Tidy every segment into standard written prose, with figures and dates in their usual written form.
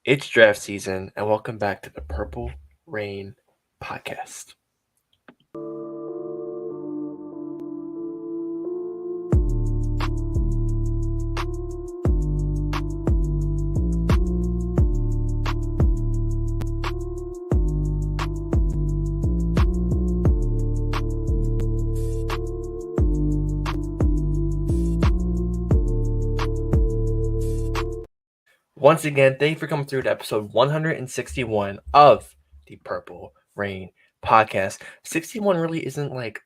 It's draft season, and welcome back to the Purple Rain podcast. Once again, thank you for coming through to episode 161 of the Purple Rain podcast. 61 really isn't like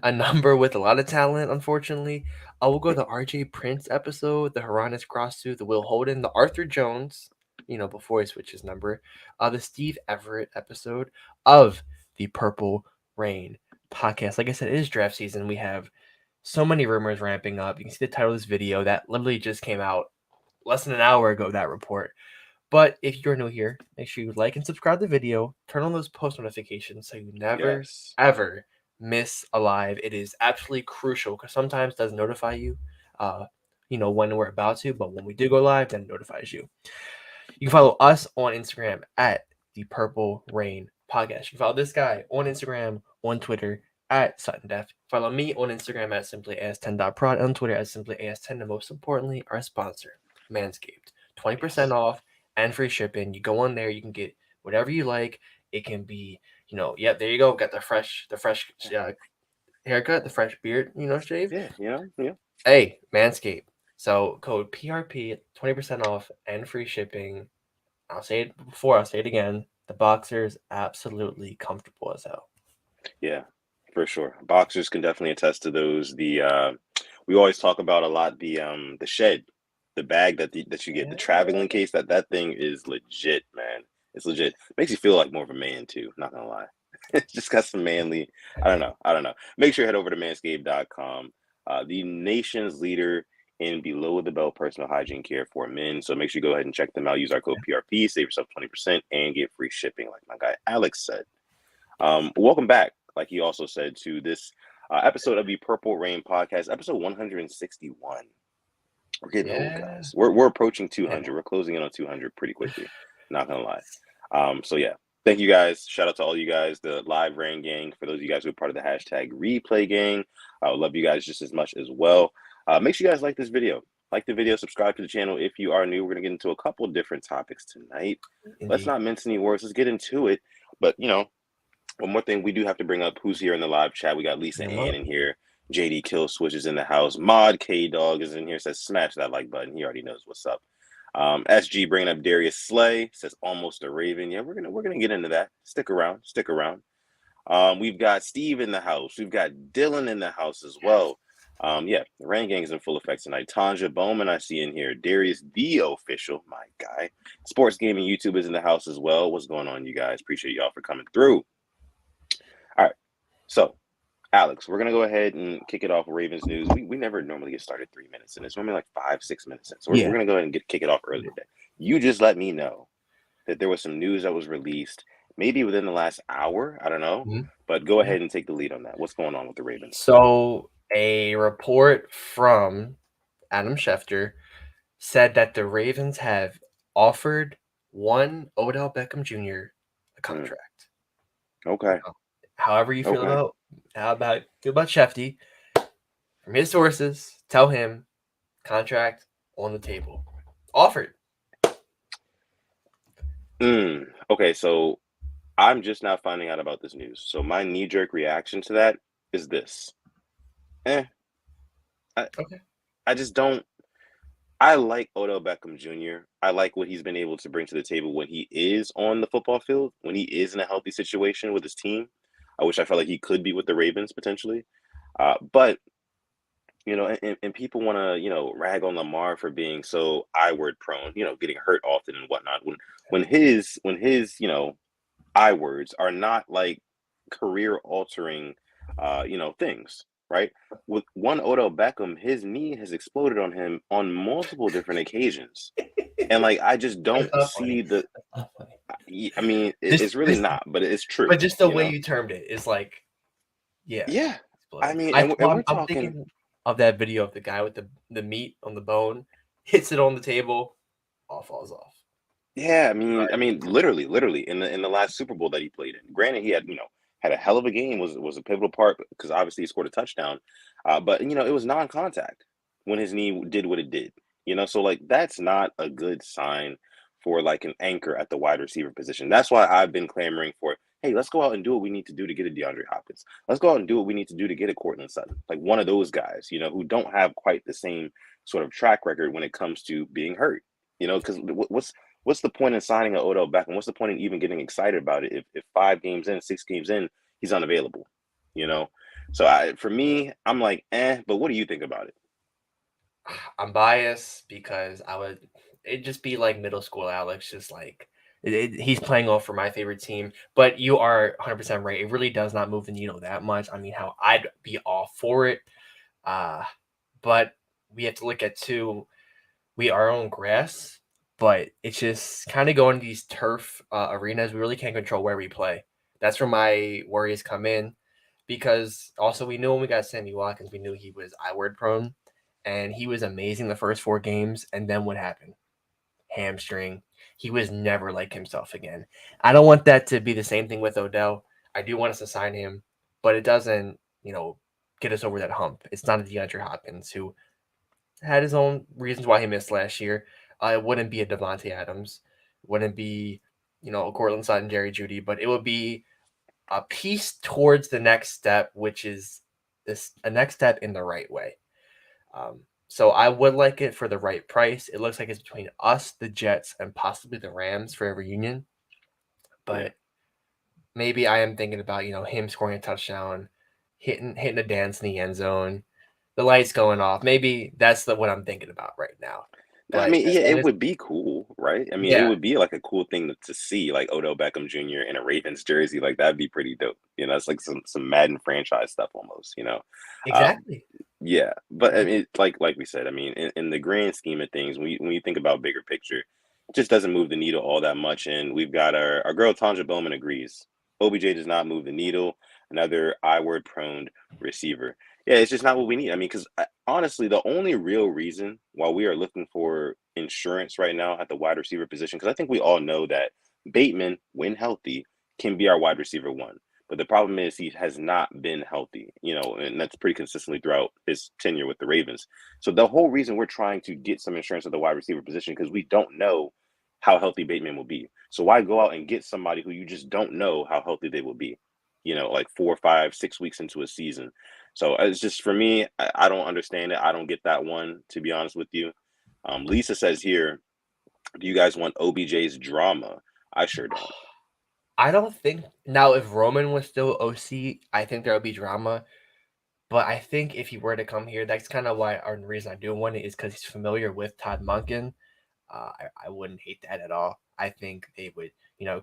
a number with a lot of talent, unfortunately. We'll go the RJ Prince episode, the Haranis Crosstooth, the Will Holden, the Arthur Jones, before he switched his number, the Steve Everett episode of the Purple Rain podcast. Like I said, it is draft season. We have so many rumors ramping up. You can see the title of this video that literally just came out less than an hour ago, that report. But if you're new here, make sure you like and subscribe to the video. Turn on those post notifications so you never, ever miss a live. It is absolutely crucial because sometimes it doesn't notify you, when we're about to. But when we do go live, then it notifies you. You can follow us on Instagram at the Purple Rain Podcast. You can follow this guy on Instagram, on Twitter at Sutton Def. Follow me on Instagram at simplyas10.prod, on Twitter at simplyas10, and most importantly, our sponsor, Manscaped. 20% off and free shipping. You go on there, you can get whatever you like. It can be, there you go. Got the fresh haircut, the fresh beard, shave. Yeah. Hey, Manscaped. So code PRP, 20% off and free shipping. I'll say it before, I'll say it again. The boxer's absolutely comfortable as hell. Yeah, for sure. Boxers can definitely attest to those. We always talk about a lot the shed, the bag that you get, the traveling case. That thing is legit, man. It's legit. Makes you feel like more of a man too. Not gonna lie. It's just got some manly. I don't know. Make sure you head over to manscaped.com, the nation's leader in below the belt personal hygiene care for men. So make sure you go ahead and check them out. Use our code PRP, save yourself 20%, and get free shipping, like my guy Alex said. Welcome back, like he also said, to this episode of the Purple Rain podcast, episode 161. We're getting old, guys. We're approaching 200. We're closing in on 200 pretty quickly. Not gonna lie. So yeah, thank you guys. Shout out to all you guys, the live Rain gang. For those of you guys who are part of the hashtag replay gang, I love you guys just as much as well. Make sure you guys like this video. Like the video, subscribe to the channel if you are new. We're gonna get into a couple different topics tonight. Indeed. Let's not mince any words. Let's get into it. But one more thing we do have to bring up who's here in the live chat. We got Lisa Ann in here. JD Kill Switch is in the house. Mod K Dog is in here. Says smash that like button. He already knows what's up. SG bringing up Darius Slay. Says almost a Raven. Yeah, we're gonna get into that. Stick around. We've got Steve in the house. We've got Dylan in the house as well. The Rain Gang is in full effect tonight. Tanja Bowman, I see in here. Darius, the official, my guy. Sports Gaming YouTube is in the house as well. What's going on, you guys? Appreciate y'all for coming through. All right, so Alex, we're gonna go ahead and kick it off with Ravens news. We never normally get started 3 minutes in. It's normally like 5-6 minutes in. So we're gonna go ahead and kick it off earlier today. You just let me know that there was some news that was released maybe within the last hour. I don't know, but go ahead and take the lead on that. What's going on with the Ravens? So a report from Adam Schefter said that the Ravens have offered one Odell Beckham Jr. a contract. Okay. However you feel about Shefty, from his sources, tell him contract on the table. Offered. Okay, so I'm just now finding out about this news. So my knee-jerk reaction to that is this. I just don't. I like Odell Beckham Jr. I like what he's been able to bring to the table when he is on the football field, when he is in a healthy situation with his team, which I felt like he could be with the Ravens potentially. But and people want to rag on Lamar for being so I-word prone, getting hurt often and whatnot. When his I-words are not like career-altering things. Right? With one Odell Beckham, his knee has exploded on him on multiple different occasions. And like, I just don't see the. I mean, it's really not, but it's true. But just the way you termed it is like, yeah. I mean, and we're talking. I'm thinking of that video of the guy with the meat on the bone, hits it on the table, all falls off. Yeah, I mean, literally in the last Super Bowl that he played in. Granted, he had had a hell of a game, was a pivotal part because obviously he scored a touchdown, but it was non-contact when his knee did what it did. So like that's not a good sign for like an anchor at the wide receiver position. That's why I've been clamoring for, hey, let's go out and do what we need to do to get a DeAndre Hopkins. Let's go out and do what we need to do to get a Cortland Sutton, like one of those guys, who don't have quite the same sort of track record when it comes to being hurt. Because what's the point in signing an Odell Beckham? What's the point in even getting excited about it if 5 games in, 6 games in, he's unavailable? You know, so for me, I'm like, But what do you think about it? I'm biased because it'd just be like middle school Alex, just like he's playing off for my favorite team. But you are 100% right. It really does not move the needle that much. I mean, how I'd be all for it. Uh, but we have to look at too, we are on grass, but it's just kind of going to these turf arenas. We really can't control where we play. That's where my worries come in because also we knew when we got Sammy Watkins, we knew he was I word prone and he was amazing the first 4 games. And then what happened? Hamstring. He was never like himself again. I don't want that to be the same thing with Odell. I do want us to sign him, but it doesn't, get us over that hump. It's not a DeAndre Hopkins who had his own reasons why he missed last year. It wouldn't be a Devontae Adams, wouldn't be, a Cortland Sutton, Jerry Judy, but it would be a piece towards the next step, which is a next step in the right way. So I would like it for the right price. It looks like it's between us, the Jets, and possibly the Rams for a reunion. Yeah. But maybe I am thinking about him scoring a touchdown, hitting a dance in the end zone, the lights going off. Maybe that's what I'm thinking about right now. I But mean, as yeah, long it as would be cool, right? I mean, it yeah, would be like a cool thing to see, like Odell Beckham Jr. in a Ravens jersey. Like that'd be pretty dope. It's like some Madden franchise stuff almost. Uh, exactly. Yeah, but I mean, like we said, I mean, in the grand scheme of things, when you think about bigger picture, it just doesn't move the needle all that much. And we've got our girl Tanja Bowman agrees. OBJ does not move the needle. Another I word prone receiver. Yeah, it's just not what we need. I mean, because honestly, the only real reason why we are looking for insurance right now at the wide receiver position, because I think we all know that Bateman, when healthy, can be our wide receiver one. But the problem is he has not been healthy, and that's pretty consistently throughout his tenure with the Ravens. So the whole reason we're trying to get some insurance at the wide receiver position because we don't know how healthy Bateman will be. So why go out and get somebody who you just don't know how healthy they will be, like 4, 5, 6 weeks into a season. So it's just for me, I don't understand it. I don't get that one, to be honest with you. Lisa says here, do you guys want OBJ's drama? I sure don't. I don't think now if Roman was still OC, I think there would be drama. But I think if he were to come here, that's kind of why our reason I do want it is because he's familiar with Todd Monken. I wouldn't hate that at all. I think they would,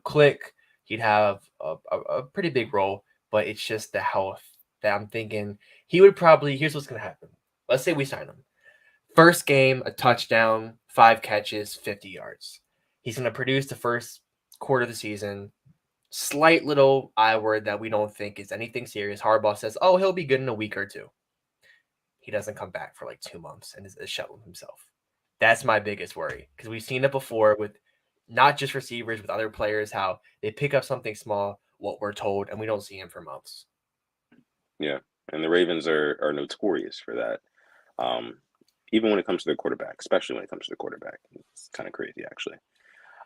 click. He'd have a pretty big role, but it's just the health that I'm thinking he would probably. Here's what's gonna happen. Let's say we sign him. First game, a touchdown, 5 catches, 50 yards. He's gonna produce the first quarter of the season. Slight little I word that we don't think is anything serious. Harbaugh says, "Oh, he'll be good in a week or two." He doesn't come back for like 2 months and is a shell of himself. That's my biggest worry because we've seen it before with not just receivers, with other players, how they pick up something small, what we're told, and we don't see him for months. Yeah, and the Ravens are notorious for that. Um, Even when it comes to their quarterback, especially when it comes to the quarterback, it's kind of crazy actually.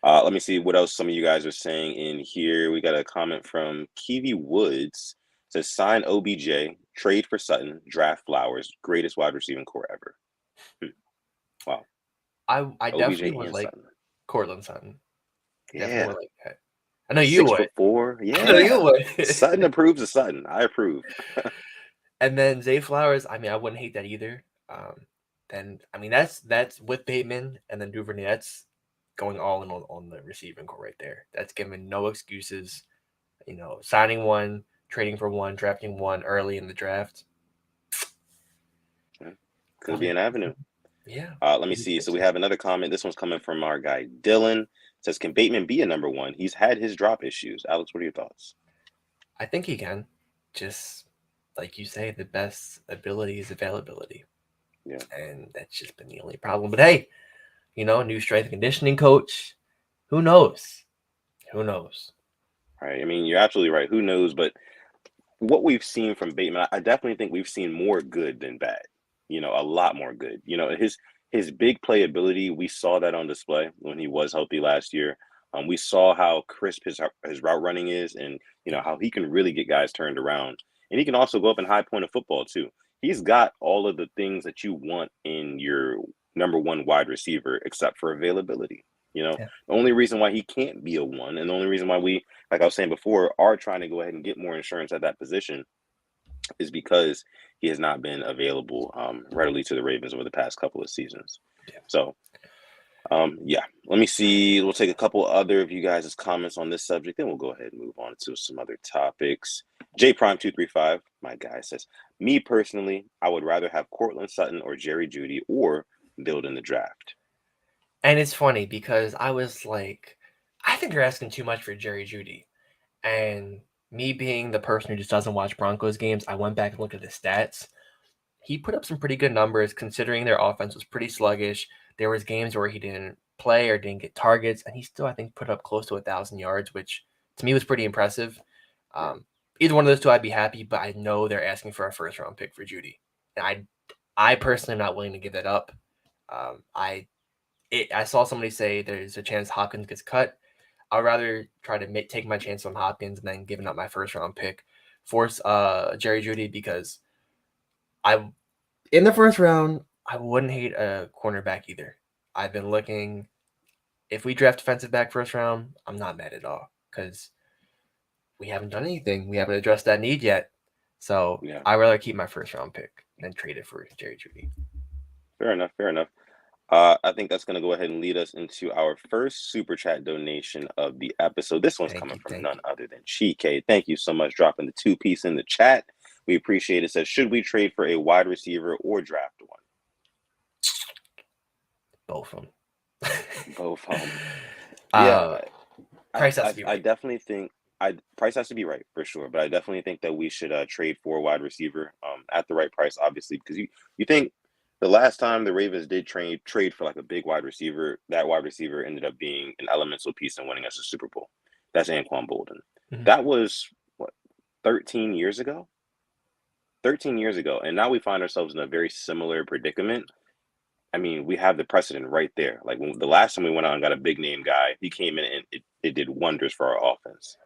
Let me see what else some of you guys are saying in here. We got a comment from Kiwi Woods. It says sign OBJ, trade for Sutton, draft Flowers, greatest wide receiving core ever. Wow, I definitely OBJ would and like Sutton. Cortland Sutton. Definitely Yeah, would like that. I know you six would. foot four. I know you Yeah, Sutton would. approves of Sutton. I approve. And then Zay Flowers, I mean, I wouldn't hate that either. Then I mean that's with Bateman and then Duvernay. That's going all in on the receiving core right there. That's giving no excuses. Signing one, trading for one, drafting one early in the draft. Could be an avenue. Yeah. Let me see. So we have another comment. This one's coming from our guy Dylan. It says, "Can Bateman be a number one? He's had his drop issues." Alex, what are your thoughts? I think he can. Just like you say, the best ability is availability. Yeah. And that's just been the only problem. But hey, new strength and conditioning coach. Who knows? Who knows? Right? I mean, you're absolutely right. Who knows? But what we've seen from Bateman, I definitely think we've seen more good than bad. A lot more good. His big playability, we saw that on display when he was healthy last year. We saw how crisp his route running is, and how he can really get guys turned around, and he can also go up in high point of football too. He's got all of the things that you want in your number one wide receiver, except for availability. Yeah. The only reason why he can't be a one, and the only reason why we, like I was saying before, are trying to go ahead and get more insurance at that position is because he has not been available readily to the Ravens over the past couple of seasons. Yeah. So, yeah, let me see. We'll take a couple other of you guys' comments on this subject, then we'll go ahead and move on to some other topics. J Prime 235, my guy, says, me personally, I would rather have Cortland Sutton or Jerry Jeudy or build in the draft. And it's funny because I was like, I think you're asking too much for Jerry Jeudy. And me being the person who just doesn't watch Broncos games, I went back and looked at the stats. He put up some pretty good numbers considering their offense was pretty sluggish. There was games where he didn't play or didn't get targets, and he still, I think, put up close to 1,000 yards, which to me was pretty impressive. Either one of those two, I'd be happy, but I know they're asking for a first-round pick for Jeudy, and I personally am not willing to give that up. I saw somebody say there's a chance Hopkins gets cut. I'd rather try to take my chance on Hopkins and then giving up my first-round pick for Jerry Jeudy because in the first round, I wouldn't hate a cornerback either. I've been looking. If we draft defensive back first round, I'm not mad at all because we haven't done anything. We haven't addressed that need yet. So Yeah, I'd rather keep my first round pick than trade it for Jerry Jeudy. fair enough. Fair enough. I think that's going to go ahead and lead us into our first super chat donation of the episode. This one's coming from none other than Chike. Thank you so much, dropping the 2-piece in the chat. We appreciate it. Says, should we trade for a wide receiver or draft one? Both of them. Both of them. Yeah, price has to be right. I definitely think price has to be right for sure, but I definitely think that we should trade for a wide receiver at the right price, obviously, because you think the last time the Ravens did trade for like a big wide receiver, that wide receiver ended up being an elemental piece in winning us a Super Bowl. That's Anquan Bolden. Mm-hmm. That was what 13 years ago. 13 years ago, and now we find ourselves in a very similar predicament. I mean, we have the precedent right there. Like when the last time we went out and got a big name guy, he came in and it did wonders for our offense,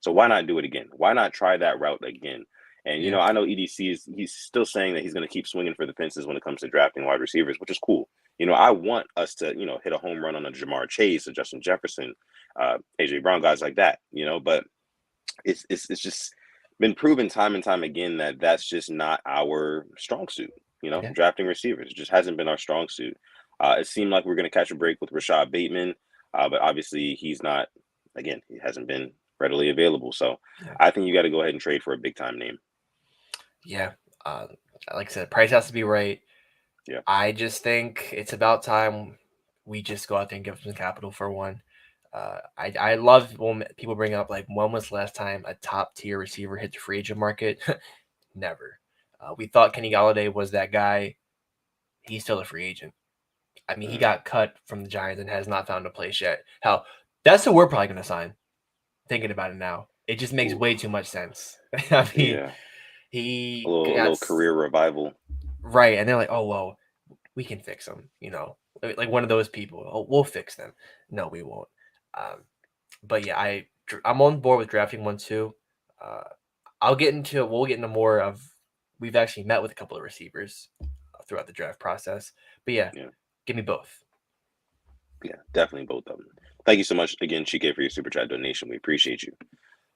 So why not do it again? Why not try that route again? And, I know EDC he's still saying that he's going to keep swinging for the fences when it comes to drafting wide receivers, which is cool. I want us to, hit a home run on a Jamar Chase or Justin Jefferson, AJ Brown, guys like that, but it's just been proven time and time again that that's just not our strong suit. Drafting receivers. It just hasn't been our strong suit. It seemed like we are going to catch a break with Rashad Bateman, but obviously he's not. Again, he hasn't been readily available. So I think you got to go ahead and trade for a big time name. Yeah, like I said, price has to be right. Yeah, I just think it's about time we just go out there and give some capital for one. I love when people bring up like when was the last time a top tier receiver hit the free agent market? Never. We thought Kenny Golladay was that guy. He's still a free agent. I mean, he got cut from the Giants and has not found a place yet. Hell, that's who we're probably going to sign. Thinking about it now, it just makes way too much sense. I mean, he a little career revival, right? And they're like, "Oh well, we can fix him." Like one of those people. Oh, we'll fix them. No, we won't. But yeah, I'm on board with drafting one too. We'll get into more of. We've actually met with a couple of receivers throughout the draft process. But yeah, give me both. Yeah, definitely both of them. Thank you so much again, Chike, for your super chat donation. We appreciate you.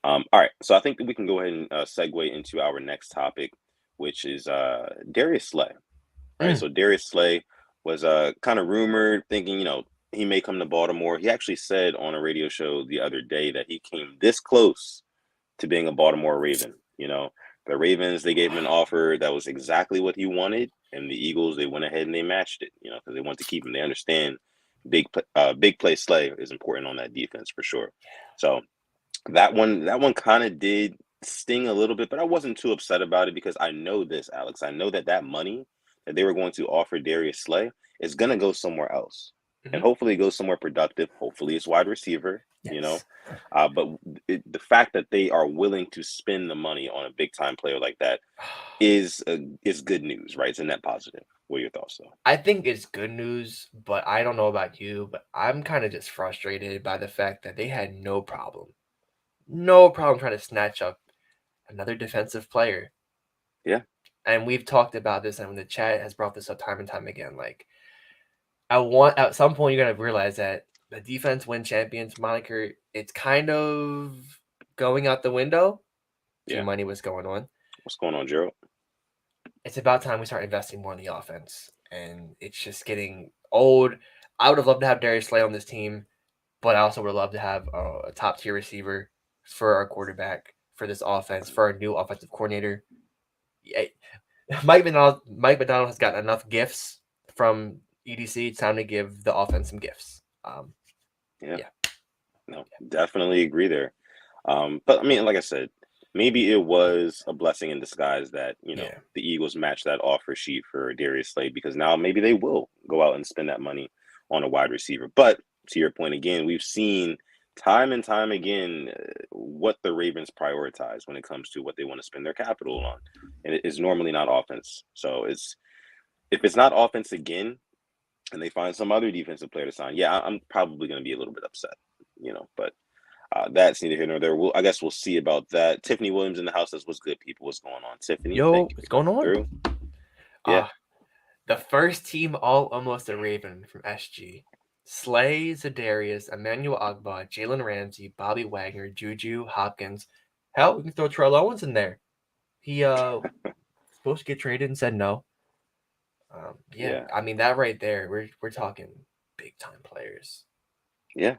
All right, so I think that we can go ahead and segue into our next topic, which is Darius Slay. Right, so Darius Slay was kind of rumored, thinking he may come to Baltimore. He actually said on a radio show the other day that he came this close to being a Baltimore Raven. The Ravens, they gave him an offer that was exactly what he wanted, and the Eagles, they went ahead and they matched it. Because they want to keep him. They understand big play Slay is important on that defense for sure. So that one kind of did sting a little bit, but I wasn't too upset about it because I know this, Alex. I know that money that they were going to offer Darius Slay is going to go somewhere else. and hopefully it goes somewhere productive. Hopefully it's wide receiver, Yes. but the fact that they are willing to spend the money on a big time player like that is good news, right? It's a net positive. What are your thoughts, though? I think it's good news, but I don't know about you, but I'm kind of just frustrated by the fact that they had no problem trying to snatch up another defensive player. Yeah, And we've talked about this, and the chat has brought this up time and time again. Like, at some point, you're gonna realize that the defense win champions moniker, it's kind of going out the window. yeah. G-Money, what's going on? What's going on, Gerald? It's about time we start investing more in the offense, and it's just getting old. I would have loved to have Darius Slay on this team, but I also would love to have a top tier receiver for our quarterback for this offense for our new offensive coordinator. Yeah, Mike McDonald has got enough gifts from EDC. It's time to give the offense some gifts. Yeah, Yeah, no, definitely agree there. But I mean, like I said, maybe it was a blessing in disguise that yeah, the Eagles matched that offer sheet for Darius Slay, because now maybe they will go out and spend that money on a wide receiver. But to your point again, we've seen time and time again what the Ravens prioritize when it comes to what they want to spend their capital on, and it is normally not offense. So if it's not offense again, and they find some other defensive player to sign, yeah, I'm probably going to be a little bit upset, but. That's neither here nor there. I guess we'll see about that. Tiffany Williams in the house says, "What's good, people? What's going on?" Tiffany, thank yo, you what's for going coming on? through. Yeah, Uh the first team all almost a Raven from SG. Slay, Zadarius, Emmanuel Agba, Jalen Ramsey, Bobby Wagner, Juju, Hopkins. Hell, we can throw Terrell Owens in there. He supposed to get traded and said no. Yeah, yeah, I mean that right there, we're talking big time players. yeah.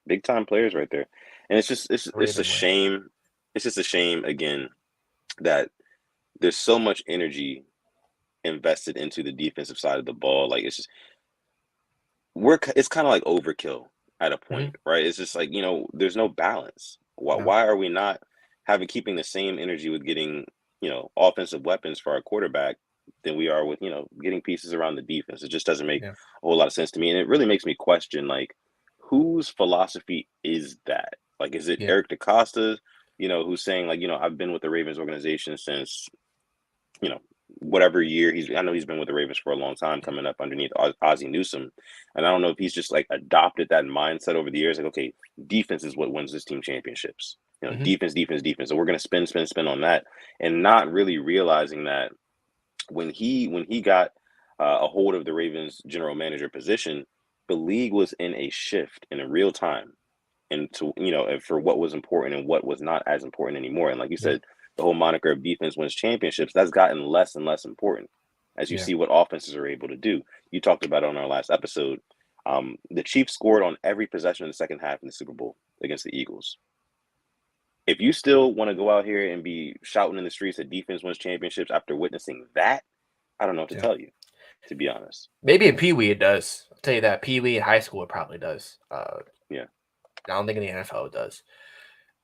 Big time players right there, and it's a Raven way. shame. It's just a shame again that there's so much energy invested into the defensive side of the ball. Like it's kind of like overkill at a Mm-hmm. point, right? It's just like there's no balance. Why No. why are we not keeping the same energy with getting offensive weapons for our quarterback than we are with getting pieces around the defense? It just doesn't make Yeah. a whole lot of sense to me, and it really makes me question, like, whose philosophy is that? Like, is it Yeah. Eric DaCosta, who's saying, like, I've been with the Ravens organization since you know, whatever year I know he's been with the Ravens for a long time, Yeah. coming up underneath Ozzie Newsome. And I don't know if he's just like adopted that mindset over the years. Like, okay, defense is what wins this team championships. Mm-hmm. Defense, defense, defense. So we're going to spend, spend, spend on that, and not really realizing that when he got a hold of the Ravens general manager position, the league was in a shift in a real time, and to for what was important and what was not as important anymore. And like you Yeah. said, the whole moniker of defense wins championships, that's gotten less and less important as you Yeah. see what offenses are able to do. You talked about it on our last episode. The Chiefs scored on every possession in the second half in the Super Bowl against the Eagles. If you still want to go out here and be shouting in the streets that defense wins championships after witnessing that, I don't know what to Yeah. tell you, to be honest. Maybe in Pee Wee it does. I'll tell you that. Pee Wee in high school it probably does. Yeah. I don't think in the NFL it does.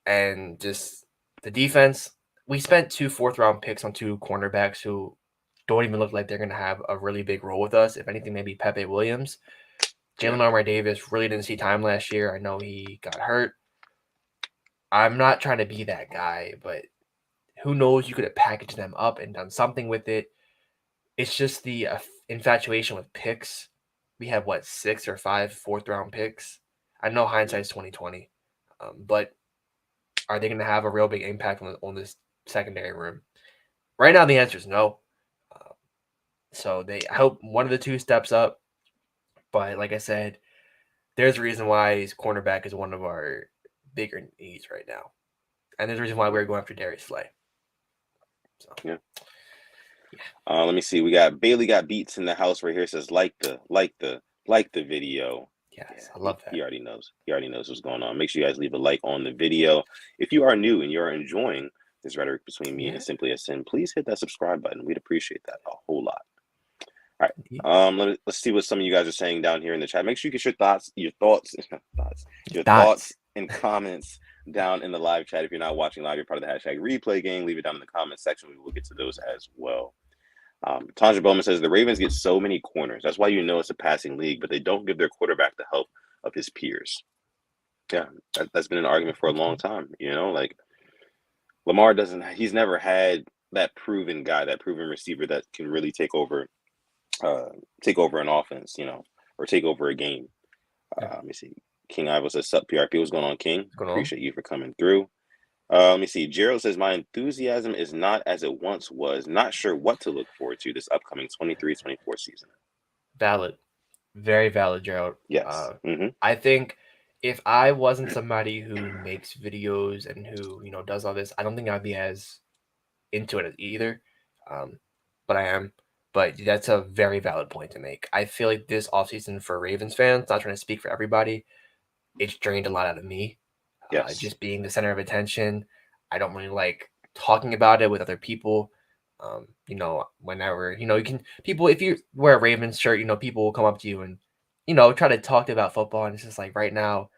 And just the defense, we spent 2 4th-round picks on 2 cornerbacks who don't even look like they're going to have a really big role with us. If anything, maybe Pepe Williams. Yeah. Jalen Armour Davis really didn't see time last year. I know he got hurt. I'm not trying to be that guy, but who knows? You could have packaged them up and done something with it. It's just the infatuation with picks. We have what 6 or 5 4th-round picks. I know hindsight's 2020, but are they going to have a real big impact on this secondary room? Right now, the answer is no. Uh, so I hope one of the two steps up. But like I said, there's a reason why his cornerback is one of our bigger needs right now, and there's a reason why we're going after Darius Slay. So Yeah. yeah, Let me see. We got Bailey got beats in the house right here. Says like the video. Yeah, yes, I love he that. already knows. He already knows what's going on. Make sure you guys leave a like on the video. If you are new and you're enjoying this rhetoric between me Yeah, and Simply as Sin, please hit that subscribe button. We'd appreciate that a whole lot. All indeed. right. Let's see what some of you guys are saying down here in the chat. Make sure you get your thoughts Dots. and comments down in the live chat. If you're not watching live, you're part of the hashtag replay gang. Leave it down in the comment section. We will get to those as well. Tanja Bowman says the Ravens get so many corners. That's why you know it's a passing league, but they don't give their quarterback the help of his peers. Yeah, that's been an argument for a long time. Like Lamar he's never had that proven guy, that proven receiver that can really take over an offense, or take over a game. Yeah. Let me see. King Ivo says, "Sup, PRP? What's going on, King? What's going on? Appreciate you for coming through." Let me see. Gerald says, "My enthusiasm is not as it once was. Not sure what to look forward to this upcoming 23-24 season." Valid. Very valid, Gerald. Yes. I think if I wasn't somebody who makes videos and who, does all this, I don't think I'd be as into it either. But I am. But that's a very valid point to make. I feel like this offseason for Ravens fans, not trying to speak for everybody, it's drained a lot out of me. Yes. Just being the center of attention. I don't really like talking about it with other people. Whenever, you can, people, if you wear a Ravens shirt, people will come up to you and, try to talk about football. And it's just like right now,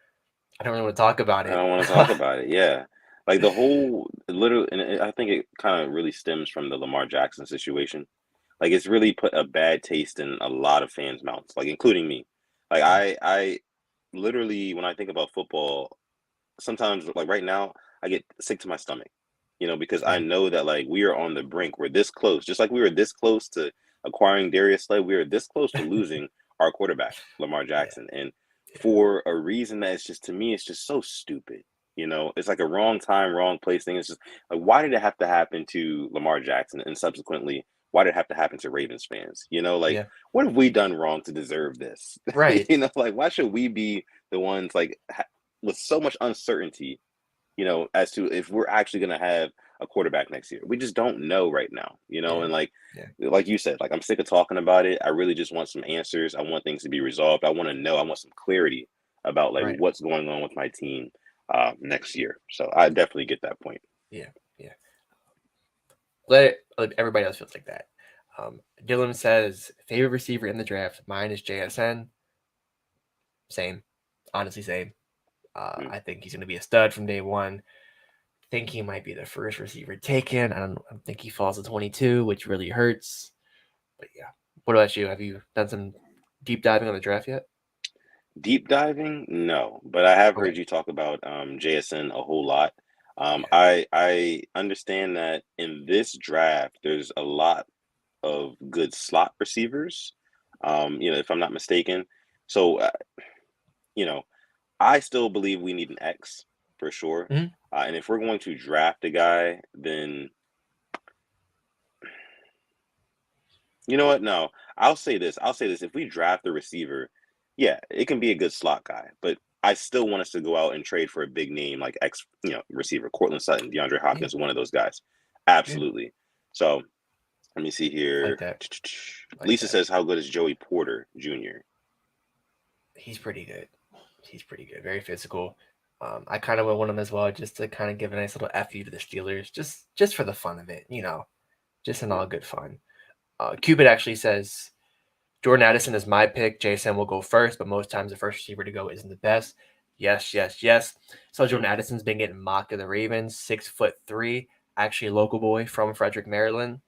I don't really want to talk about I it. don't want to talk about it. Yeah. Like the whole literally, and I think it kind of really stems from the Lamar Jackson situation. Like it's really put a bad taste in a lot of fans' mouths, like including me. Like I literally, when I think about football, sometimes like right now, I get sick to my stomach, because I Same. know that like we are on the brink. We're this close, just like we were this close to acquiring Darius Slay. We are this close to losing our quarterback, Lamar Yeah. Jackson, and Yeah. for a reason that it's just to me, it's just so stupid. It's like a wrong time, wrong place thing. It's just like, why did it have to happen to Lamar Jackson, and subsequently, why did it have to happen to Ravens fans? Like Yeah. what have we done wrong to deserve this? Right. Like why should we be the ones like with so much uncertainty, as to if we're actually going to have a quarterback next year. We just don't know right now, Yeah. and Yeah. like you said, like I'm sick of talking about it. I really just want some answers. I want things to be resolved. I want to know. I want some clarity about like Right. what's going on with my team next year. So I definitely get that point. Yeah. Yeah. Let everybody else feels like that. Dylan says favorite receiver in the draft. Mine is JSN. Same, honestly, same. Mm. I think he's going to be a stud from day one. Think he might be the first receiver taken. I don't think he falls to 22, which really hurts. But yeah, what about you? Have you done some deep diving on the draft yet? Deep diving, no, but I have Okay. heard you talk about JSN a whole lot. Yeah. I understand that in this draft, there's a lot of good slot receivers, if I'm not mistaken. So, you know, I still believe we need an X for sure. Mhm. And if we're going to draft a guy, then you know what? No, I'll say this. I'll say this. If we draft a receiver, yeah, it can be a good slot guy, but I still want us to go out and trade for a big name like X, receiver, Cortland Sutton, DeAndre Yeah. Hopkins, one of those guys. Yeah. Absolutely. So let me see I like here. that. I like Lisa that. says, "How good is Joey Porter Jr.?" He's pretty good. He's pretty good. Very physical. I kind of want him as well, just to kind of give a nice little fu to the Steelers, just for the fun of it, just in Yeah. all good fun. Cupid actually says Jordan Addison is my pick. Jason will go first, but most times the first receiver to go isn't the best. Yes, yes, yes. So Jordan Addison's been getting mocked to the Ravens, 6'3", actually a local boy from Frederick, Maryland.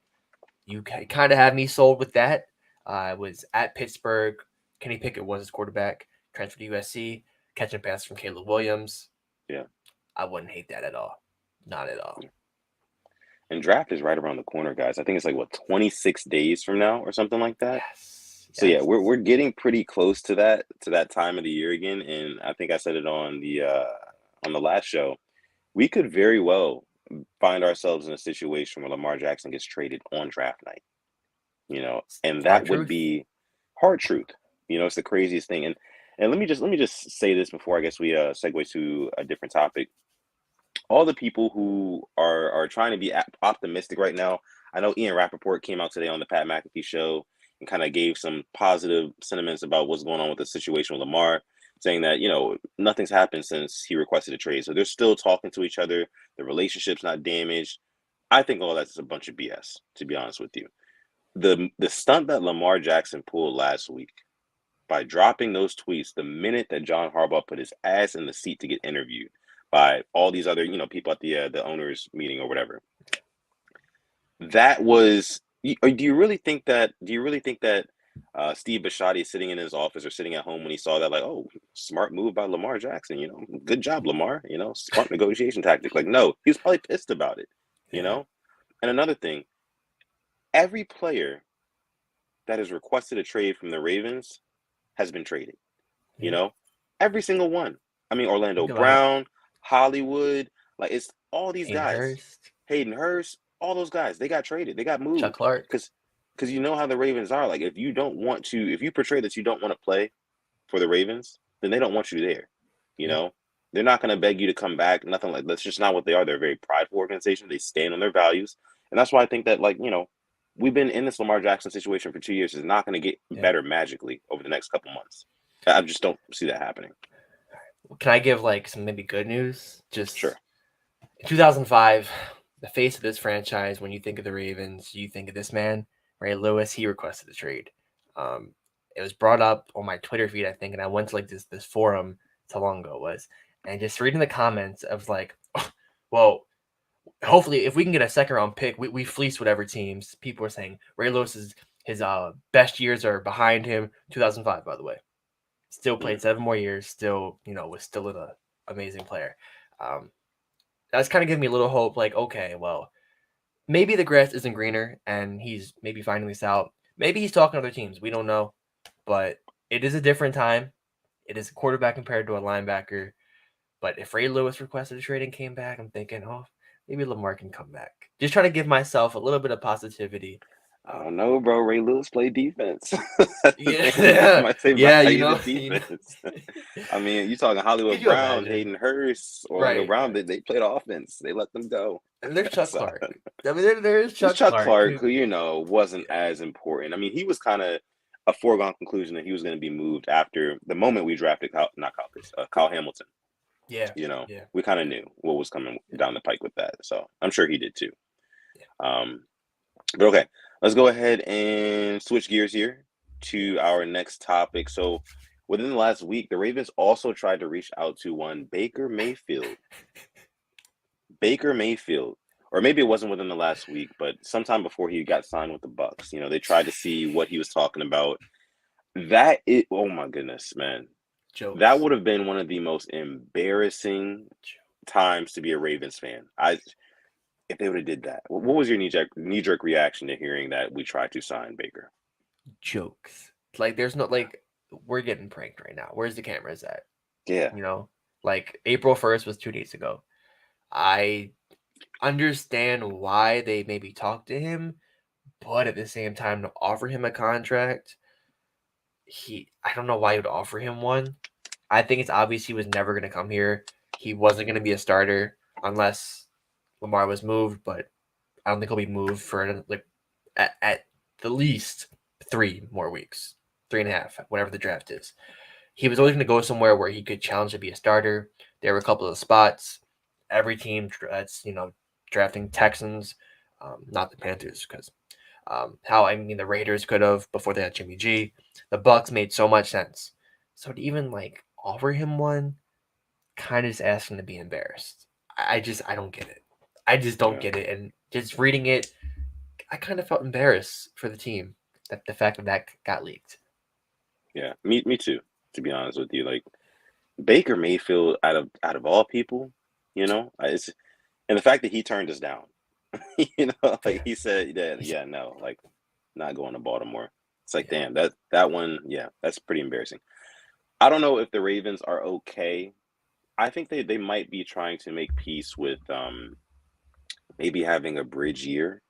You kind of have me sold with that. I was at Pittsburgh. Kenny Pickett was his quarterback. Transferred to USC, catching passes from Caleb Williams. Yeah. I wouldn't hate that at all. Not at all. And draft is right around the corner, guys. I think it's like what 26 days from now or something like that. Yes. So yeah, Yes. we're getting pretty close to that time of the year again. And I think I said it on the last show. We could very well find ourselves in a situation where Lamar Jackson gets traded on draft night. And Hard that would truth. be hard truth. It's the craziest thing. And let me just say this before I guess we segue to a different topic. All the people who are trying to be optimistic right now. I know Ian Rappaport came out today on the Pat McAfee show and kind of gave some positive sentiments about what's going on with the situation with Lamar, saying that nothing's happened since he requested a trade, so they're still talking to each other. The relationship's not damaged. I think all that's a bunch of BS, to be honest with you. The stunt that Lamar Jackson pulled last week by dropping those tweets the minute that John Harbaugh put his ass in the seat to get interviewed by all these other people at the owners meeting or whatever. That was Do you really think that? Do you really think that Steve Bisciotti is sitting in his office or sitting at home when he saw that, like, oh, smart move by Lamar Jackson, good job, Lamar, smart negotiation tactic. Like, no, he was probably pissed about it, you Yeah. know. And another thing, every player that has requested a trade from the Ravens has been traded. You Yeah. know, every single one. I mean, Orlando Think about Brown, Hollywood, like it's all these Hayden guys. Hurst, Hayden Hurst, all those guys, they got traded, they got Chuck moved Clark. because you know how the Ravens are. Like, if you don't want to, if you portray that you don't want to play for the Ravens, then they don't want you there. You Yeah. know, they're not going to beg you to come back. Nothing like that's just not what they are. They're a very prideful organization. They stand on their values, and that's why I think that, like, we've been in this Lamar Jackson situation for 2 years. It's not going to get Yeah. better magically over the next couple months. I just don't see that happening. Can I give like some maybe good news? Just Sure. in 2005, the face of this franchise. When you think of the Ravens, you think of this man, Ray Lewis. He requested a trade. Um, it was brought up on my Twitter feed, I think, and I went to like this forum. How long ago it was, and just reading the comments of like, well, hopefully if we can get a second round pick, we fleece whatever teams. People are saying Ray Lewis is his best years are behind him. 2005, by the way, still played 7 more years. Still, was still an amazing player. Um, that's kind of giving me a little hope. Like, okay, well, maybe the grass isn't greener, and he's maybe finding this out. Maybe he's talking to other teams. We don't know, but it is a different time. It is a quarterback compared to a linebacker. But if Ray Lewis requested a trade and came back, I'm thinking, oh, maybe Lamar can come back. Just trying to give myself a little bit of positivity. I don't know, bro. Ray Lewis played defense. That's the thing. Yeah, My say yeah, valued the defense. I mean, you talking Could Hollywood you Brown, imagine? Hayden Hurst, Orlando Right. Brown. They played offense. They let them go. And there's Chuck So Clark. I mean, there is there's Chuck Chuck Clark Clark, who, who wasn't yeah, as important. I mean, he was kind of a foregone conclusion that he was going to be moved after the moment we drafted Kyle Hamilton. yeah, You know, yeah, we kind of knew what was coming down the pike with that. So I'm sure he did too. yeah. Um, but okay, let's go ahead and switch gears here to our next topic. So within the last week, the Ravens also tried to reach out to one Baker Mayfield. Baker Mayfield, or maybe it wasn't within the last week, but sometime before he got signed with the Bucks. They tried to see what he was talking about. Oh my goodness, man. That Jokes. would have been one of the most embarrassing times to be a Ravens fan. If they would have did that. What was your knee jerk reaction to hearing that we tried to sign Baker? Jokes. Like, there's no, like, we're getting pranked right now. Where's the cameras at? Yeah. Like April 1st was 2 days ago. I understand why they maybe talked to him, but at the same time, to offer him a contract, I don't know why you would offer him one. I think it's obvious he was never going to come here. He wasn't going to be a starter unless Lamar was moved, but I don't think he'll be moved for like at the least 3 more weeks, 3.5, whatever the draft is. He was always going to go somewhere where he could challenge to be a starter. There were a couple of spots. Every team that's drafting Texans, not the Panthers, because the Raiders could have before they had Jimmy G. The Bucks made so much sense. So to even like offer him one, kind of just asking to be embarrassed. I don't get it. I just don't Yeah. get it. And just reading it, I kind of felt embarrassed for the team that the fact that got leaked. Yeah. Me too, to be honest with you. Like, Baker Mayfield, out of all people, it's and the fact that he turned us down. Like Yeah, he said that, yeah, no, like, not going to Baltimore. It's like, yeah, damn, that one, yeah, that's pretty embarrassing. I don't know if the Ravens are okay. I think they might be trying to make peace with maybe having a bridge year,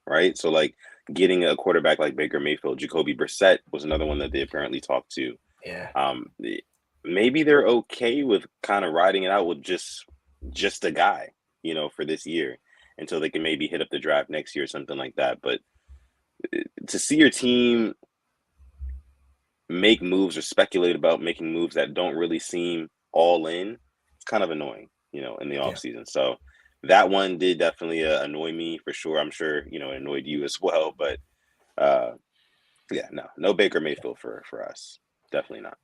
right? So, like, getting a quarterback like Baker Mayfield. Jacoby Brissett was another one that they apparently talked to. yeah, Um, Maybe they're okay with kind of riding it out with just a guy, for this year until they can maybe hit up the draft next year or something like that. But to see your team make moves or speculate about making moves that don't really seem all in, it's kind of annoying, in the yeah. offseason. So that one did definitely annoy me for sure. I'm sure, it annoyed you as well. But uh, yeah, no Baker Mayfield for us. Definitely not.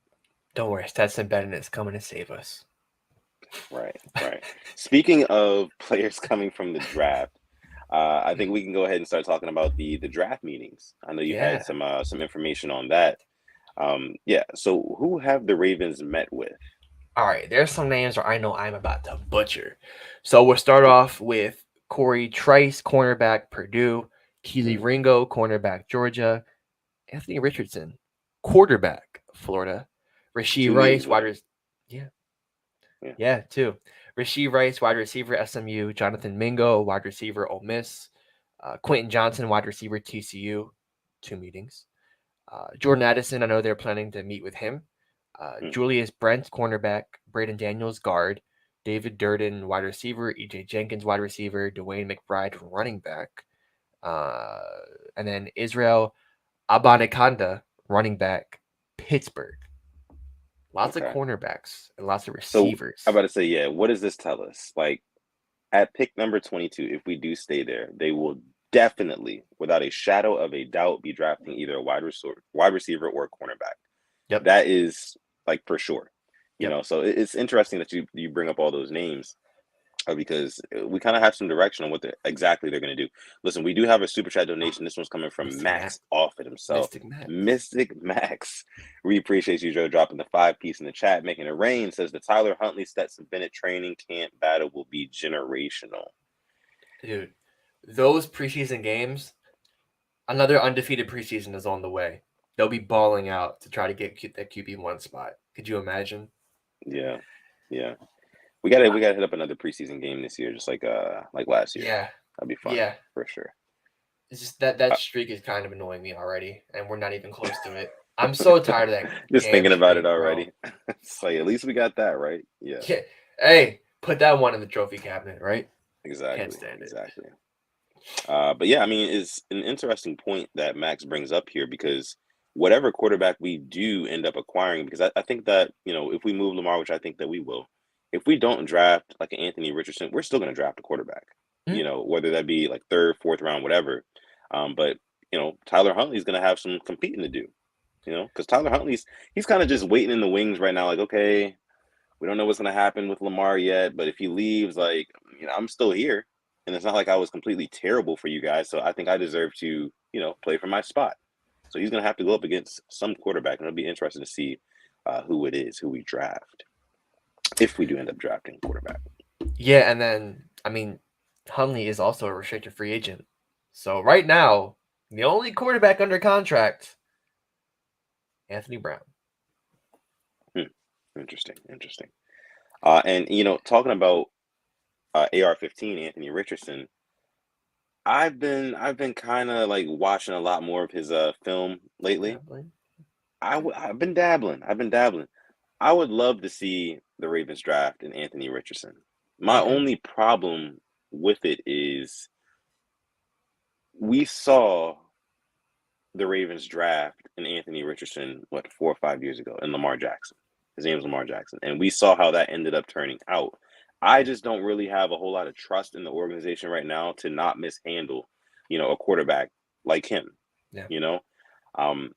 Don't worry, Stetson Bennett is coming to save us. Right, right. Speaking of players coming from the draft, I think we can go ahead and start talking about the draft meetings. I know you had Yeah. some information on that. Yeah. So who have the Ravens met with? All right. There's some names where I know I'm about to butcher. So we'll start off with Corey Trice, cornerback, Purdue. Keely Mm, Ringo, cornerback, Georgia. Anthony Richardson, quarterback, Florida. Rasheed two Rice, meetings wide with him. receiver. Yeah, Yeah. yeah, two. Rasheed Rice, wide receiver, SMU. Jonathan Mingo, wide receiver, Ole Miss. Quentin Johnson, wide receiver, TCU. Two meetings. Jordan Addison, I know they're planning to meet with him. Mm, Julius Brent, cornerback. Braden Daniels, guard. David Durden, wide receiver. EJ Jenkins, wide receiver. Dwayne McBride, running back. Uh, and then Israel Abanikanda, running back, Pittsburgh. Lots of okay. cornerbacks and lots of So I'm receivers. about to say, yeah. What does this tell us? Like at pick number 22, if we do stay there, they will definitely, without a shadow of a doubt, be drafting either a wide receiver or a cornerback. Yep. That is like for sure. Yep. So it's interesting that you bring up all those names because we kind of have some direction on what exactly they're going to do. Listen, we do have a super chat donation. This one's coming from Mystic Mac. Max Offit himself. Mystic Mac. Mystic Max. We appreciate you, Joe, dropping the 5 piece in the chat, making it rain. Says the Tyler Huntley Stetson Bennett training camp battle will be generational. Dude, those preseason games, another undefeated preseason is on the way. They'll be balling out to try to get that QB1 spot. Could you imagine? Yeah, yeah. We gotta hit up another preseason game this year, just like last year. Yeah. That'd be fun Yeah. for sure. It's just that Uh, streak is kind of annoying me already, and we're not even close to it. I'm so tired of that just damn thinking about it streak, bro. already. It's like at least we got that right. Yeah, Yeah. Hey, put that one in the trophy cabinet, right? Can't exactly, stand it. exactly. But yeah, I mean, it's an interesting point that Max brings up here because whatever quarterback we do end up acquiring, because I think that, if we move Lamar, which I think that we will, if we don't draft like an Anthony Richardson, we're still going to draft a quarterback, Hmm? whether that be like third, fourth round, whatever. But, Tyler Huntley's going to have some competing to do, because Tyler he's kind of just waiting in the wings right now. Like, okay, we don't know what's going to happen with Lamar yet, but if he leaves, like, I'm still here. And it's not like I was completely terrible for you guys. So I think I deserve to, play for my spot. So he's going to have to go up against some quarterback. And it'll be interesting to see who it is, who we draft, if we do end up drafting quarterback. Yeah, and then I mean, Hunley is also a restricted free agent. So right now, the only quarterback under contract, Anthony Brown. Hmm. Interesting, interesting. And talking about AR-15, Anthony Richardson, I've been kind of like watching a lot more of his film lately. Dabbling. I've been dabbling. I've been dabbling. I would love to see the Ravens draft an Anthony Richardson. My Okay. only problem with it is we saw the Ravens draft an Anthony Richardson, 4 or 5 years ago, and Lamar Jackson. His name was Lamar Jackson. And we saw how that ended up turning out. I just don't really have a whole lot of trust in the organization right now to not mishandle, a quarterback like him. Yeah. You know, um,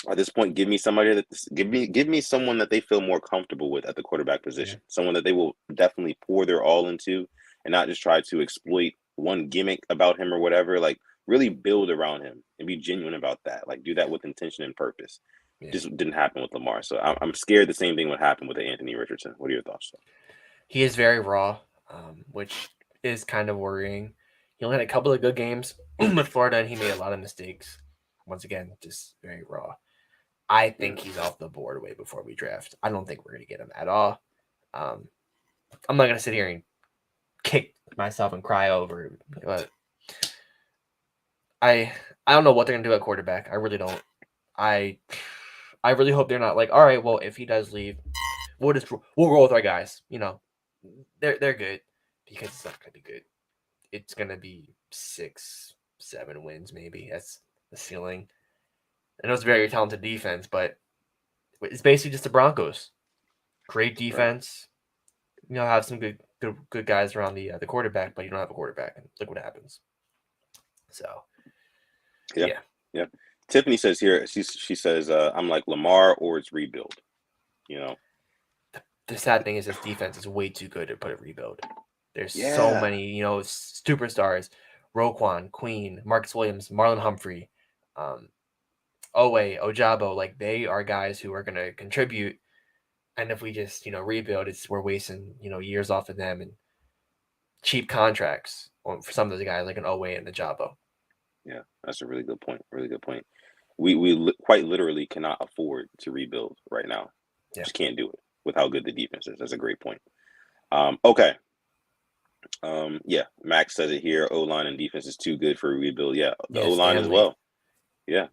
at this point, give me someone that they feel more comfortable with at the quarterback Yeah. position, someone that they will definitely pour their all into, and not just try to exploit one gimmick about him or whatever. Like really build around him and be genuine about that. Like do that with intention and purpose. Yeah. Just didn't happen with Lamar, so I'm scared the same thing would happen with Anthony Richardson. What are your thoughts? He is very raw, which is kind of worrying. He only had a couple of good games with Florida, and he made a lot of mistakes. Once again, just very raw. I Yeah, think he's off the board way before we draft. I don't think we're going to get him at all. Um, I'm not going to sit here and kick myself and cry over it, but I don't know what they're going to do at quarterback. I really don't. I I really hope they're not like, all right, well, if he does leave, we'll roll with our guys. They're good because it's not going to be good. It's going to be 6-7 wins maybe. That's the ceiling. I know it's a very talented defense, but it's basically just the Broncos. Great right. defense. Have some good guys around the quarterback, but you don't have a quarterback, and look what happens. So Yeah, yeah, yeah. Tiffany says here, she says, I'm like Lamar or it's rebuild. You know, the sad thing is this defense is way too good to put a rebuild. There's so yeah, many superstars Roquan, Queen, Marcus Williams, Marlon Humphrey, Owe, Ojabo, like they are guys who are going to contribute. And if we just, rebuild, we're wasting, years off of them and cheap contracts for some of those guys like an Owe and Ojabo. Yeah, that's a really good point. Really good point. We quite literally cannot afford to rebuild right now. Yeah. Just can't do it with how good the defense is. That's a great point. Okay. Yeah, Max says it here. O-line and defense is too good for a rebuild. Yeah, the O-line as well. Yeah.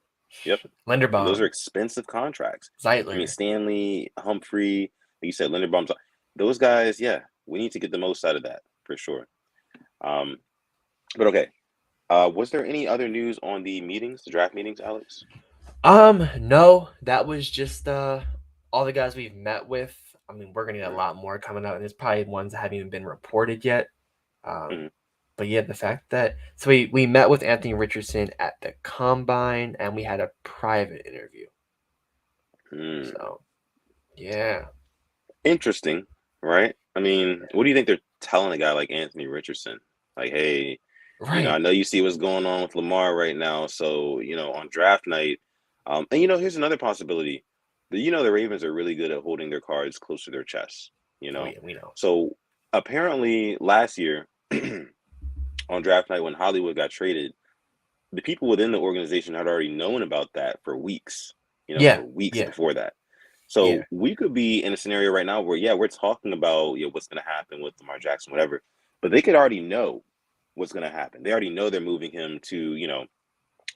Yep. Linderbaum. And those are expensive contracts. Zeitler. I mean, Stanley, Humphrey, like you said, Linderbaum. Those guys, yeah, we need to get the most out of that for sure. But okay. Was there any other news on the meetings, the draft meetings, Alex? No, that was just all the guys we've met with. I mean, we're gonna get a lot more coming out, and there's probably ones that haven't even been reported yet. But yeah, the fact that we met with Anthony Richardson at the combine, and we had a private interview. So, yeah, interesting, right? I mean, what do you think they're telling a guy like Anthony Richardson? Like, hey, I know you see what's going on with Lamar right now, so on draft night, and here's another possibility. The Ravens are really good at holding their cards close to their chests. Oh, yeah, we know. So apparently last year on draft night when Hollywood got traded, the people within the organization had already known about that for weeks. For weeks before that. So we could be in a scenario right now where we're talking about what's going to happen with Lamar Jackson, whatever, but they could already know what's going to happen. They already know they're moving him to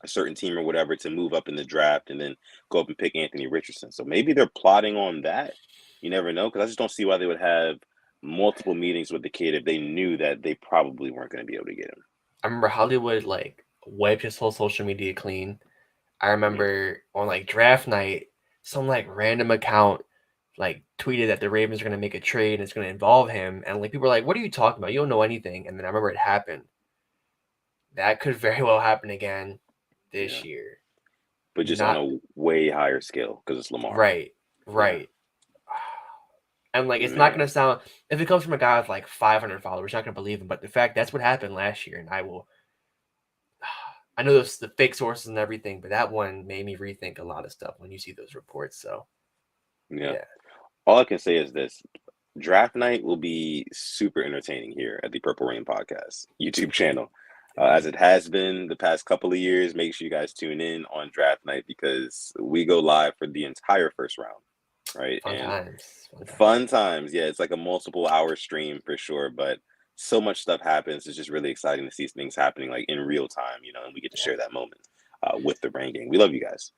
a certain team or whatever to move up in the draft and then go up and pick Anthony Richardson. So maybe they're plotting on that. You never know, because I just don't see why they would have multiple meetings with the kid if they knew that they probably weren't going to be able to get him. I remember Hollywood wiped his whole social media clean. I remember on draft night, some random account tweeted that the Ravens are going to make a trade and it's going to involve him, and people were like, "What are you talking about? You don't know anything." And then I remember it happened. That could very well happen again this year, but just on a way higher scale because it's Lamar. Right. And it's not going to sound, if it comes from a guy with 500 followers, you're not going to believe him. But the fact that's what happened last year, and I know those the fake sources and everything, but that one made me rethink a lot of stuff when you see those reports. So yeah. All I can say is this: draft night will be super entertaining here at the Purple Rain Podcast YouTube channel, as it has been the past couple of years. Make sure you guys tune in on draft night because we go live for the entire first round, right? Fun times. Yeah, it's like a multiple hour stream for sure, but so much stuff happens. It's just really exciting to see things happening in real time, and we get to share that moment with the Rain Gang. We love you guys.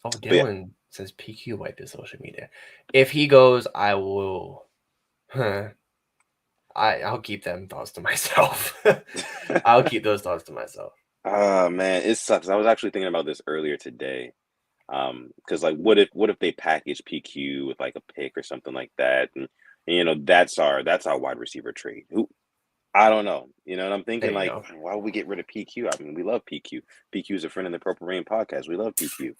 Dylan says PQ wiped his social media. If he goes, I will. I'll keep them thoughts to myself. I'll keep those thoughts to myself. Man, it sucks. I was actually thinking about this earlier today. Because what if they package PQ with a pick or something like that, and that's our wide receiver trade. I don't know, and I'm thinking why would we get rid of PQ? I mean, we love PQ. PQ is a friend of the Purple Rain Podcast. We love PQ,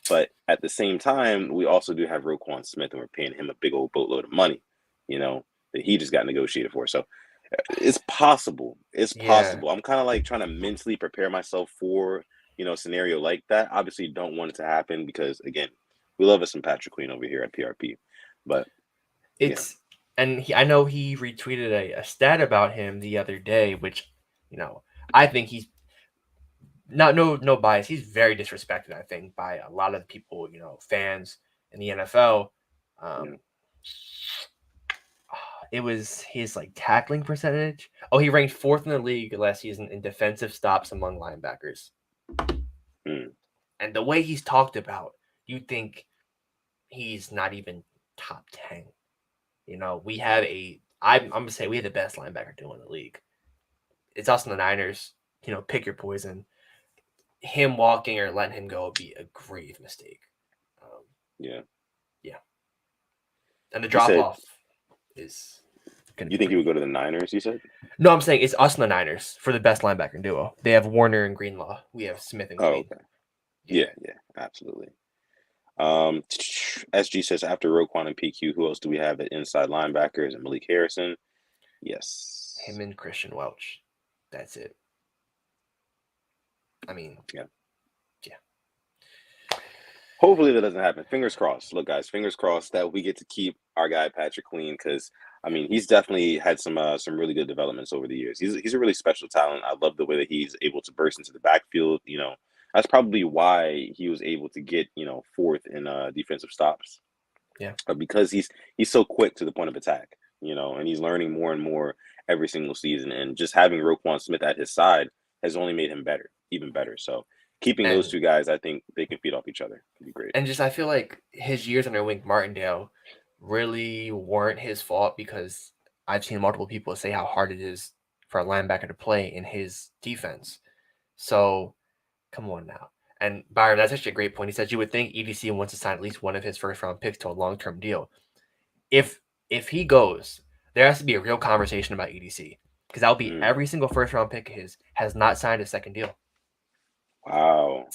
but at the same time, we also do have Roquan Smith, and we're paying him a big old boatload of money, that he just got negotiated for. So it's possible. It's possible. I'm kind of trying to mentally prepare myself for a scenario like that. Obviously, don't want it to happen because again, we love us some Patrick Queen over here at PRP, but it's. And I know he retweeted a stat about him the other day, which, I think he's no bias. He's very disrespected, I think, by a lot of people, fans in the NFL. It was his tackling percentage. Oh, he ranked 4th in the league last season in defensive stops among linebackers. And the way he's talked about, you think he's not even top 10. We have I'm going to say we have the best linebacker duo in the league. It's us in the Niners. Pick your poison. Him walking or letting him go would be a grave mistake. Yeah. And the drop-off is going to You think he would go to the Niners, you said? No, I'm saying it's us and the Niners for the best linebacker duo. They have Warner and Greenlaw. We have Smith and Queen. Oh, okay. Yeah, absolutely. SG says after Roquan and PQ, who else do we have at inside linebackers and Malik Harrison? Yes. Him and Christian Welch. That's it. I mean, Yeah. yeah. Hopefully that doesn't happen. Fingers crossed. Look, guys, fingers crossed that we get to keep our guy Patrick Queen, because I mean he's definitely had some really good developments over the years. He's a really special talent. I love the way that he's able to burst into the backfield. That's probably why he was able to get fourth in defensive stops. Yeah. Because he's so quick to the point of attack. And he's learning more and more every single season. And just having Roquan Smith at his side has only made him better, even better. So keeping those two guys, I think they can feed off each other. It'd be great. And just I feel like his years under Wink Martindale really weren't his fault, because I've seen multiple people say how hard it is for a linebacker to play in his defense. So come on now. And Byron, that's actually a great point. He said you would think EDC wants to sign at least one of his first round picks to a long term deal. If he goes, there has to be a real conversation about EDC, because that'll be every single first round pick of his has not signed a second deal. Wow.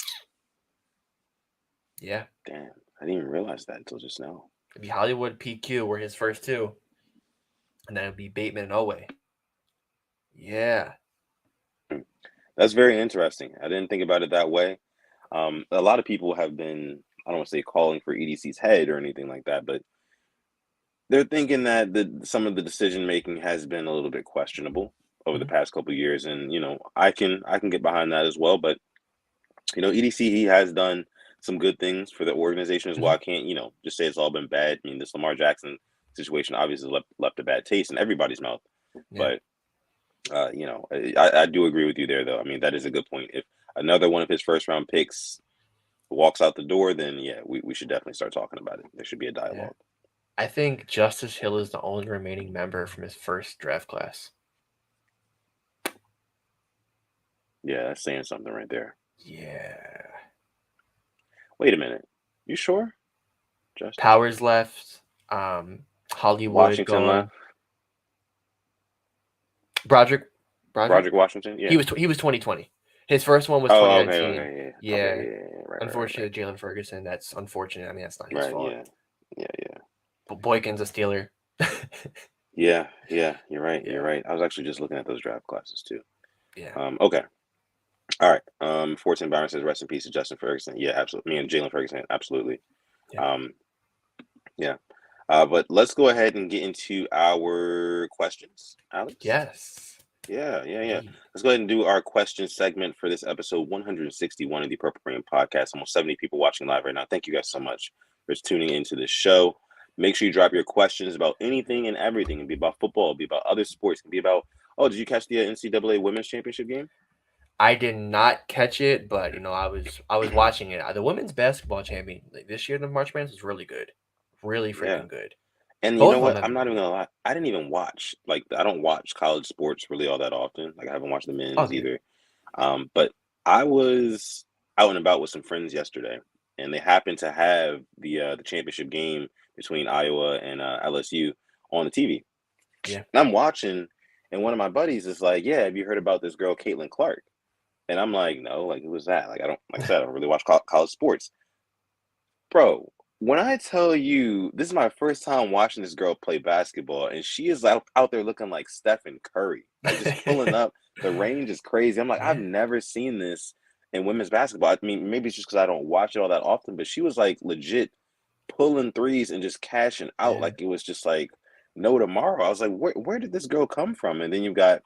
Yeah. Damn. I didn't even realize that until just now. It'd be Hollywood, PQ were his first two. And then it'd be Bateman and Oweh. Yeah. That's very interesting. I didn't think about it that way. A lot of people have been, I don't want to say calling for EDC's head or anything like that, but they're thinking that some of the decision making has been a little bit questionable over the past couple of years, and I can get behind that as well. But EDC, he has done some good things for the organization as well. I can't just say it's all been bad. I mean, this Lamar Jackson situation obviously left a bad taste in everybody's mouth. Yeah. But I do agree with you there, though. I mean, that is a good point. If another one of his first round picks walks out the door, then yeah, we should definitely start talking about it. There should be a dialogue. Yeah. I think Justice Hill is the only remaining member from his first draft class. Yeah, that's saying something right there. Yeah. Wait a minute. You sure? Justice Powers left. Hollywood Washington gone. left. Broderick Washington. Yeah. He was 2020. His first one was 2019. Okay, yeah. Okay, right, Unfortunately, Jalen Ferguson. That's unfortunate. I mean, that's not his right, fault. Yeah. But Boykin's a Steeler. Yeah. You're right. Yeah. You're right. I was actually just looking at those draft classes too. Yeah. Okay. All right. 14 Byron says rest in peace to Justin Ferguson. Yeah, absolutely. Me and Jalen Ferguson, absolutely. Yeah. Yeah. But let's go ahead and get into our questions, Alex. Yes. Yeah. Let's go ahead and do our question segment for this episode 161 of the Purple Rain Podcast. Almost 70 people watching live right now. Thank you guys so much for tuning into this show. Make sure you drop your questions about anything and everything. It'll be about football. It'll be about other sports. It'll be about, did you catch the NCAA Women's Championship game? I did not catch it, but I was watching it. The women's basketball champion this year, the March Madness was really good, really freaking good. And you know what? I'm not even gonna lie. I didn't even watch. Like, I don't watch college sports really all that often. Like, I haven't watched the men's either. But I was out and about with some friends yesterday, and they happened to have the championship game between Iowa and LSU on the TV. Yeah. And I'm watching, and one of my buddies is like, "Yeah, have you heard about this girl, Caitlin Clark?" And I'm like, "No, like, who was that?" Like, like I said, I don't really watch college sports, bro. When I tell you, this is my first time watching this girl play basketball, and she is out there looking like Stephen Curry, like just pulling up. The range is crazy. I'm like, I've never seen this in women's basketball. I mean, maybe it's just because I don't watch it all that often, but she was like legit pulling threes and just cashing out like it was just like no tomorrow. I was like, where did this girl come from? And then you've got,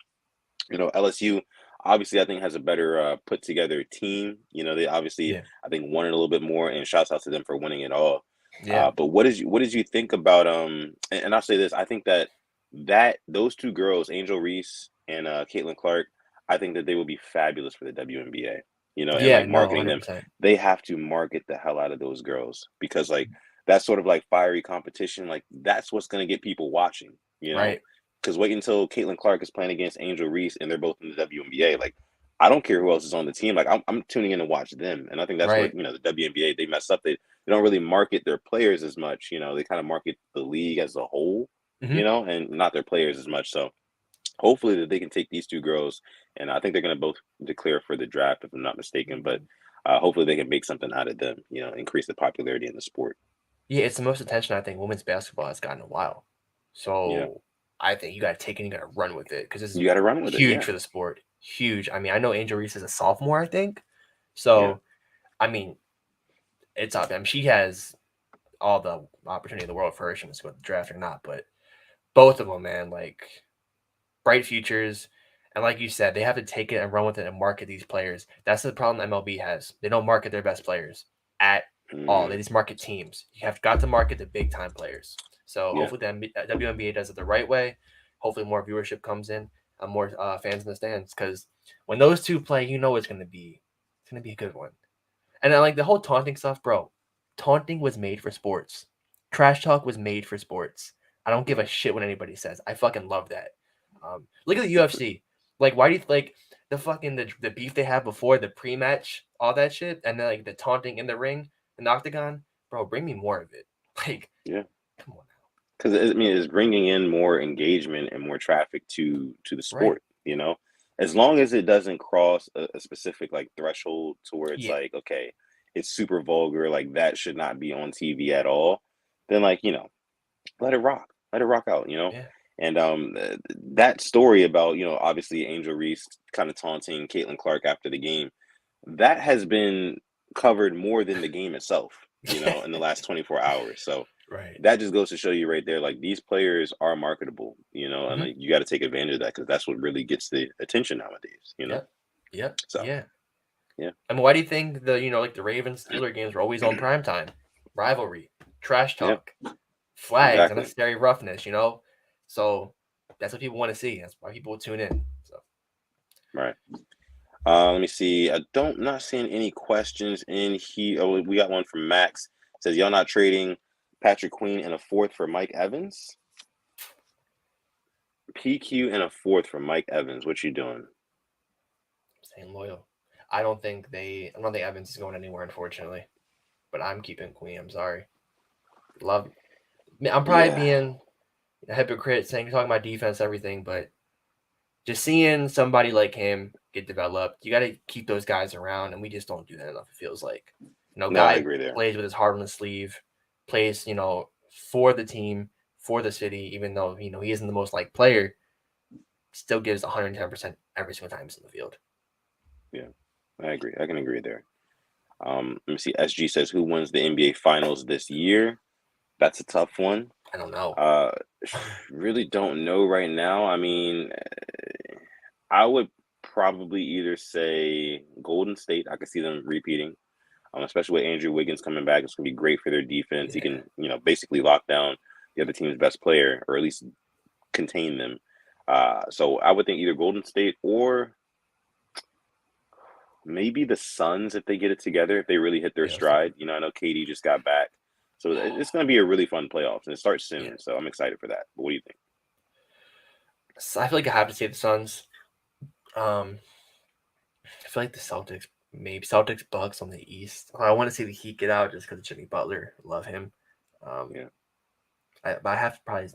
LSU. Obviously, I think has a better put together team. They obviously I think won it a little bit more, and shouts out to them for winning it all. Yeah. But what did you think about and I'll say this, I think that those two girls, Angel Reese and Caitlin Clark, I think that they would be fabulous for the WNBA. And like marketing them, they have to market the hell out of those girls, because like that's sort of like fiery competition. Like that's what's gonna get people watching. Right. Because wait until Caitlin Clark is playing against Angel Reese and they're both in the WNBA. Like, I don't care who else is on the team. Like, I'm tuning in to watch them. And I think that's where, the WNBA, they mess up. They don't really market their players as much. They kind of market the league as a whole, and not their players as much. So hopefully that they can take these two girls, and I think they're going to both declare for the draft, if I'm not mistaken. But hopefully they can make something out of them, increase the popularity in the sport. Yeah, it's the most attention I think women's basketball has gotten in a while. So I think you got to take it and you got to run with it, because this is you got to run with huge for the sport. Huge. I mean, I know Angel Reese is a sophomore, I think. So, I mean, it's up. I mean, she has all the opportunity in the world for her. She wants to go to the draft or not, but both of them, man, like bright futures. And like you said, they have to take it and run with it and market these players. That's the problem MLB has. They don't market their best players at all. They just market teams. You have got to market the big time players. So hopefully the WNBA does it the right way. Hopefully more viewership comes in, more fans in the stands. Because when those two play, you know it's gonna be a good one. And then, like the whole taunting stuff, bro. Taunting was made for sports. Trash talk was made for sports. I don't give a shit what anybody says. I fucking love that. Look at the UFC. Like, why do you like the beef they have before the pre-match, all that shit, and then like the taunting in the ring, the octagon, bro? Bring me more of it. Like, come on now. Because I mean, it's bringing in more engagement and more traffic to the sport. You know, as long as it doesn't cross a specific like threshold to where it's like, okay, it's super vulgar, like that should not be on TV at all. Then like let it rock out. And that story about obviously Angel Reese kind of taunting Caitlin Clark after the game, that has been covered more than the game itself. In the last 24 hours. So that just goes to show you right there, like these players are marketable. And like you got to take advantage of that because that's what really gets the attention nowadays. Yep. So yeah. I mean, why do you think like the Ravens Steelers games were always on primetime? Rivalry, trash talk, flags, unnecessary roughness. So that's what people want to see. That's why people will tune in. So right. Let me see. Not seeing any questions in here. Oh, we got one from Max. It says y'all not trading Patrick Queen and a fourth for Mike Evans? PQ and a fourth for Mike Evans. What you doing? Staying loyal. I don't think Evans is going anywhere, unfortunately. But I'm keeping Queen. I'm sorry. I'm probably being a hypocrite talking about defense, everything, but just seeing somebody like him get developed, you got to keep those guys around, and we just don't do that enough. It feels like, I agree there. Plays with his heart on his sleeve, plays, for the team, for the city, even though he isn't the most liked player, still gives 110% every single time he's in the field. Yeah, I agree. I can agree there. Let me see. SG says, who wins the NBA Finals this year? That's a tough one. I don't know. Really don't know right now. I mean, I would probably either say Golden State. I could see them repeating, especially with Andrew Wiggins coming back. It's going to be great for their defense. He can, basically lock down the other team's best player or at least contain them. So I would think either Golden State or maybe the Suns if they get it together, if they really hit their stride. I know KD just got back. So it's going to be a really fun playoffs, and it starts soon. So I'm excited for that. But what do you think? I feel like I have to say the Suns. I feel like the Celtics, maybe Celtics Bucks on the East. I want to see the Heat get out just because of Jimmy Butler. Love him. But I have to probably.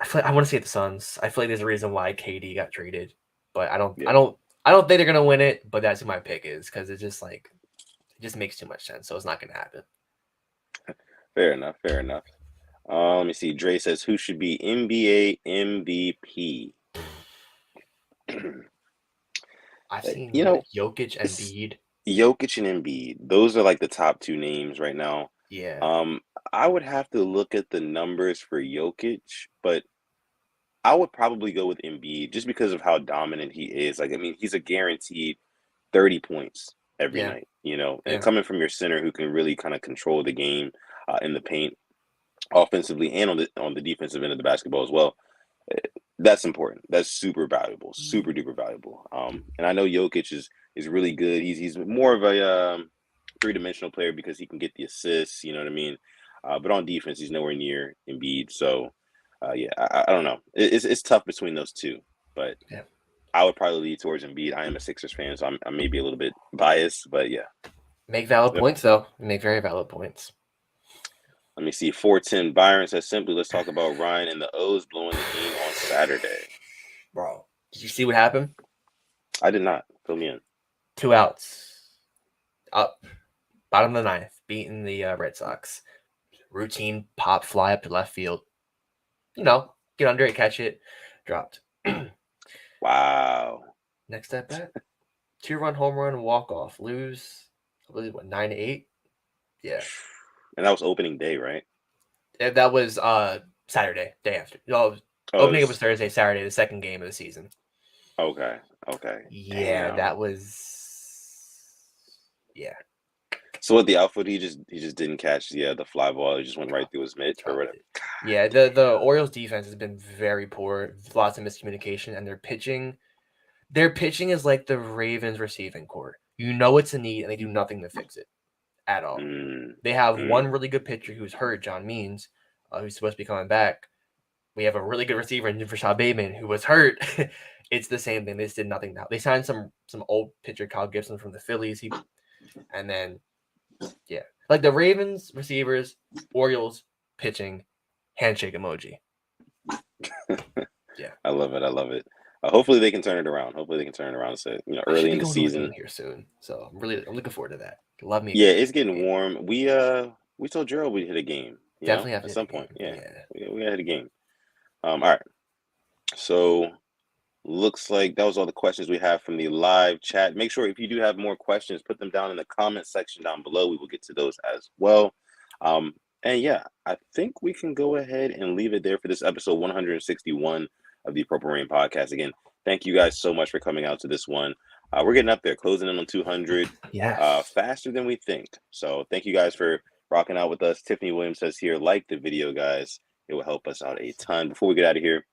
I want to say the Suns. I feel like there's a reason why KD got traded, but I don't think they're gonna win it. But that's who my pick is because it's just it just makes too much sense. So it's not gonna happen. Fair enough. Let me see. Dre says, who should be NBA MVP? I've seen Jokic and Embiid. Jokic and Embiid. Those are like the top two names right now. Yeah. I would have to look at the numbers for Jokic, but I would probably go with Embiid just because of how dominant he is. Like, I mean, he's a guaranteed 30 points every night, and coming from your center who can really kind of control the game in the paint offensively and on the defensive end of the basketball as well. That's important. That's super valuable, super duper valuable. And I know Jokic is really good. He's more of a three-dimensional player because he can get the assists, you know what I mean? But on defense, he's nowhere near Embiid. So, I don't know. It's tough between those two, but I would probably lead towards Embiid. I am a Sixers fan, so I may be a little bit biased, but yeah. Make valid points, though. Make very valid points. Let me see. 410 Byron says, simply, let's talk about Ryan and the O's blowing the game on Saturday. Bro, did you see what happened? I did not. Fill me in. 2 outs. Up. Bottom of the ninth. Beating the Red Sox. Routine pop fly up to left field. Get under it, catch it. Dropped. Wow. Next at bat. 2-run home run, walk off, lose. I believe what 9-8. Yeah, And that was opening day, right? that was Saturday, day after. No, Oh, it opening it was was Thursday, Saturday, the second game of the season. okay. Okay. Yeah, Damn. that was. Yeah, So what the outfield he just didn't catch the fly ball. He just went right through his mitt or dropped whatever. it. Yeah, the Orioles defense has been very poor. Lots of miscommunication, and their pitching is like the Ravens receiving core. You know it's a need, and they do nothing to fix it at all. Mm, They have one mm. really good pitcher who's hurt, John Means, who's supposed to be coming back. We have a really good receiver in Rashad Bateman who was hurt. It's the same thing. They just did nothing now. They signed some old pitcher Kyle Gibson from the Phillies. And then like the Ravens receivers, Orioles pitching, handshake emoji. Yeah. I love it. I love it. Hopefully they can turn it around. Hopefully they can turn it around. So I should early be in the going to a season. game here soon, so I'm looking forward to that. Love me a Yeah, good it's getting game. warm. We told Gerald we'd hit a game. Definitely have to at hit some the game. point. Yeah, Yeah. we gotta hit a game. All right. So looks like that was all the questions we have from the live chat. Make sure if you do have more questions, put them down in the comment section down below. We will get to those as well. And yeah, I think we can go ahead and leave it there for this episode 161 of the Purple Rain podcast. Again, thank you guys so much for coming out to this one. We're getting up there, closing in on 200, Yes. faster than we think. So thank you guys for rocking out with us. Tiffany Williams says here, like the video, guys. It will help us out a ton. Before we get out of here,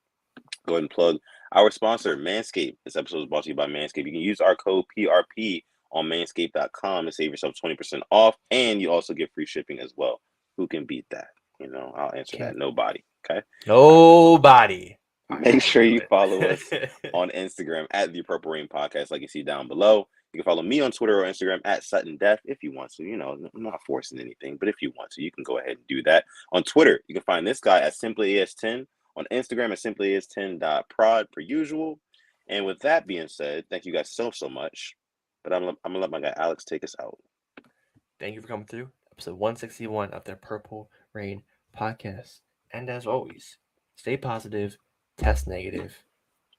go ahead and plug our sponsor, Manscaped. This episode is brought to you by Manscaped. You can use our code PRP on manscaped.com to save yourself 20% off, and you also get free shipping as well. Who can beat that? I'll answer that. Nobody. Okay. Nobody. Make sure you follow us it. on Instagram at the Purple Rain Podcast, like you see down below. You can follow me on Twitter or Instagram at Sutton Def if you want to. I'm not forcing anything, but if you want to, you can go ahead and do that. On Twitter, you can find this guy at SimplyAS10. On Instagram at simplyas10.prod per usual. And with that being said, thank you guys so much. But I'm gonna let my guy Alex take us out. Thank you for coming through episode 161 of the Purple Rain podcast. And as always, stay positive, test negative.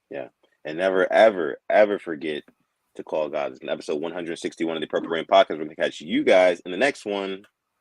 Yeah. And never, ever, ever forget to call God. In episode 161 of the Purple Rain podcast, we're gonna catch you guys in the next one.